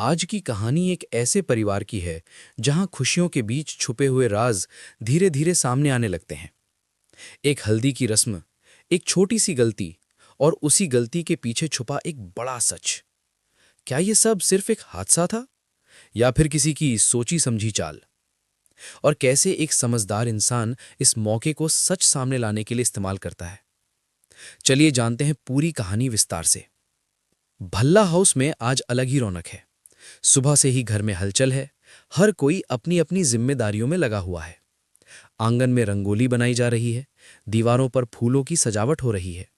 आज की कहानी एक ऐसे परिवार की है जहां खुशियों के बीच छुपे हुए राज धीरे धीरे सामने आने लगते हैं। एक हल्दी की रस्म, एक छोटी सी गलती और उसी गलती के पीछे छुपा एक बड़ा सच। क्या ये सब सिर्फ एक हादसा था या फिर किसी की सोची समझी चाल? और कैसे एक समझदार इंसान इस मौके को सच सामने लाने के लिए इस्तेमाल करता है? चलिए जानते हैं पूरी कहानी विस्तार से। भल्ला हाउस में आज अलग ही रौनक है। सुबह से ही घर में हलचल है। हर कोई अपनी अपनी जिम्मेदारियों में लगा हुआ है। आंगन में रंगोली बनाई जा रही है, दीवारों पर फूलों की सजावट हो रही है,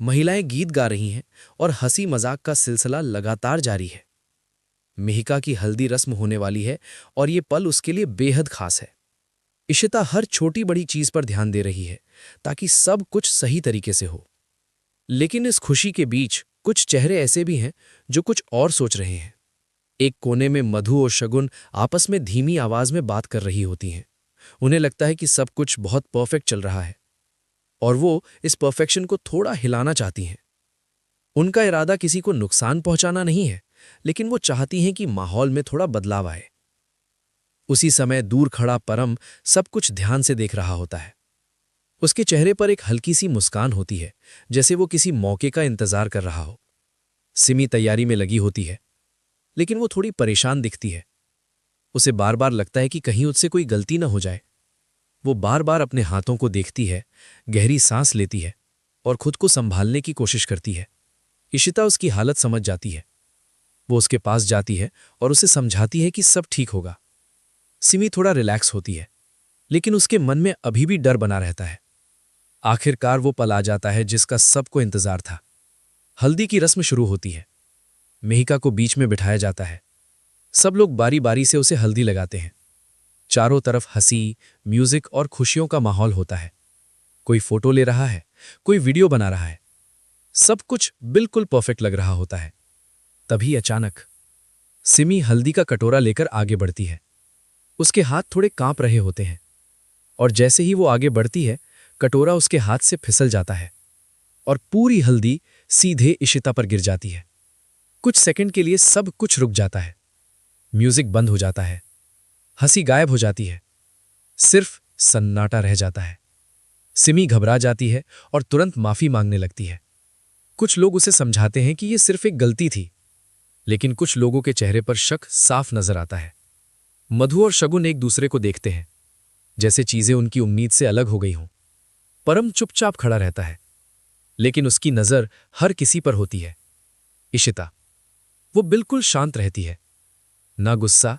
महिलाएं गीत गा रही हैं और हंसी मजाक का सिलसिला लगातार जारी है। मिहिका की हल्दी रस्म होने वाली है और ये पल उसके लिए बेहद खास है। इशिता हर छोटी बड़ी चीज पर ध्यान दे रही है ताकि सब कुछ सही तरीके से हो। लेकिन इस खुशी के बीच कुछ चेहरे ऐसे भी हैं जो कुछ और सोच रहे हैं। एक कोने में मधु और शगुन आपस में धीमी आवाज में बात कर रही होती हैं। उन्हें लगता है कि सब कुछ बहुत परफेक्ट चल रहा है और वो इस परफेक्शन को थोड़ा हिलाना चाहती हैं। उनका इरादा किसी को नुकसान पहुंचाना नहीं है, लेकिन वो चाहती हैं कि माहौल में थोड़ा बदलाव आए। उसी समय दूर खड़ा परम सब कुछ ध्यान से देख रहा होता है। उसके चेहरे पर एक हल्की सी मुस्कान होती है, जैसे वो किसी मौके का इंतजार कर रहा हो। सिमी तैयारी में लगी होती है, लेकिन वो थोड़ी परेशान दिखती है। उसे बार बार लगता है कि कहीं उससे कोई गलती न हो जाए। वो बार बार अपने हाथों को देखती है, गहरी सांस लेती है और खुद को संभालने की कोशिश करती है। इशिता उसकी हालत समझ जाती है। वो उसके पास जाती है और उसे समझाती है कि सब ठीक होगा। सिमी थोड़ा रिलैक्स होती है, लेकिन उसके मन में अभी भी डर बना रहता है। आखिरकार वो पल आ जाता है जिसका सबको इंतजार था। हल्दी की रस्म शुरू होती है। मिहिका को बीच में बिठाया जाता है। सब लोग बारी बारी से उसे हल्दी लगाते हैं। चारों तरफ हंसी, म्यूजिक और खुशियों का माहौल होता है। कोई फोटो ले रहा है, कोई वीडियो बना रहा है। सब कुछ बिल्कुल परफेक्ट लग रहा होता है। तभी अचानक सिमी हल्दी का कटोरा लेकर आगे बढ़ती है। उसके हाथ थोड़े कांप रहे होते हैं और जैसे ही वो आगे बढ़ती है, कटोरा उसके हाथ से फिसल जाता है और पूरी हल्दी सीधे इशिता पर गिर जाती है। कुछ सेकंड के लिए सब कुछ रुक जाता है। म्यूजिक बंद हो जाता है, हंसी गायब हो जाती है, सिर्फ सन्नाटा रह जाता है। सिमी घबरा जाती है और तुरंत माफी मांगने लगती है। कुछ लोग उसे समझाते हैं कि यह सिर्फ एक गलती थी, लेकिन कुछ लोगों के चेहरे पर शक साफ नजर आता है। मधु और शगुन एक दूसरे को देखते हैं, जैसे चीजें उनकी उम्मीद से अलग हो गई हों। परम चुपचाप खड़ा रहता है, लेकिन उसकी नजर हर किसी पर होती है। इशिता, वो बिल्कुल शांत रहती है, ना गुस्सा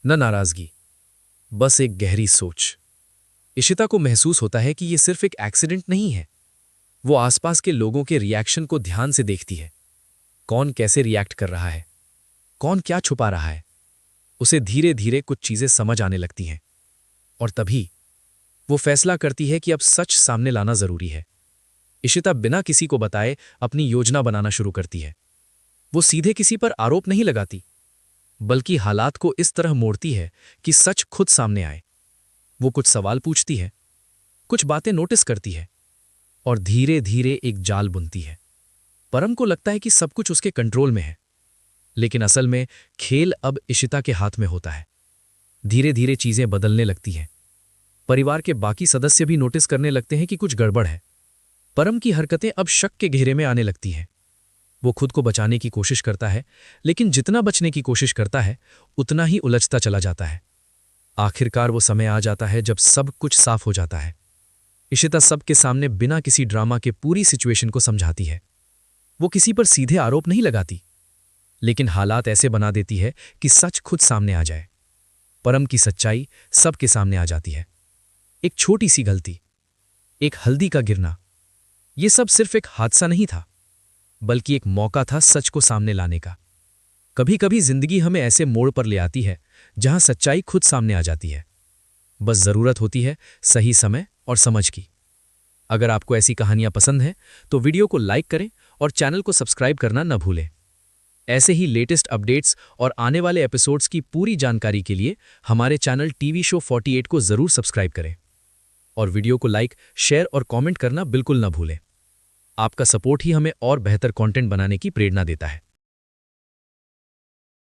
न नाराजगी, बस एक गहरी सोच। इशिता को महसूस होता है कि यह सिर्फ एक एक्सीडेंट नहीं है। वो आसपास के लोगों के रिएक्शन को ध्यान से देखती है। कौन कैसे रिएक्ट कर रहा है, कौन क्या छुपा रहा है। उसे धीरे धीरे कुछ चीजें समझ आने लगती हैं और तभी वो फैसला करती है कि अब सच सामने लाना जरूरी है। इशिता बिना किसी को बताए अपनी योजना बनाना शुरू करती है। वो सीधे किसी पर आरोप नहीं लगाती, बल्कि हालात को इस तरह मोड़ती है कि सच खुद सामने आए। वो कुछ सवाल पूछती है, कुछ बातें नोटिस करती है और धीरे धीरे एक जाल बुनती है। परम को लगता है कि सब कुछ उसके कंट्रोल में है, लेकिन असल में खेल अब इशिता के हाथ में होता है। धीरे धीरे चीजें बदलने लगती हैं। परिवार के बाकी सदस्य भी नोटिस करने लगते हैं कि कुछ गड़बड़ है। परम की हरकतें अब शक के घेरे में आने लगती हैं। वो खुद को बचाने की कोशिश करता है, लेकिन जितना बचने की कोशिश करता है उतना ही उलझता चला जाता है। आखिरकार वो समय आ जाता है जब सब कुछ साफ हो जाता है। इशिता सबके सामने बिना किसी ड्रामा के पूरी सिचुएशन को समझाती है। वो किसी पर सीधे आरोप नहीं लगाती, लेकिन हालात ऐसे बना देती है कि सच खुद सामने आ जाए। परम की सच्चाई सबके सामने आ जाती है। एक छोटी सी गलती, एक हल्दी का गिरना, ये सब सिर्फ एक हादसा नहीं था, बल्कि एक मौका था सच को सामने लाने का। कभी कभी जिंदगी हमें ऐसे मोड़ पर ले आती है जहां सच्चाई खुद सामने आ जाती है। बस जरूरत होती है सही समय और समझ की। अगर आपको ऐसी कहानियां पसंद हैं तो वीडियो को लाइक करें और चैनल को सब्सक्राइब करना न भूलें। ऐसे ही लेटेस्ट अपडेट्स और आने वाले एपिसोड्स की पूरी जानकारी के लिए हमारे चैनल टीवी शो 48 को जरूर सब्सक्राइब करें और वीडियो को लाइक, शेयर और कमेंट करना बिल्कुल न भूलें। आपका सपोर्ट ही हमें और बेहतर कंटेंट बनाने की प्रेरणा देता है।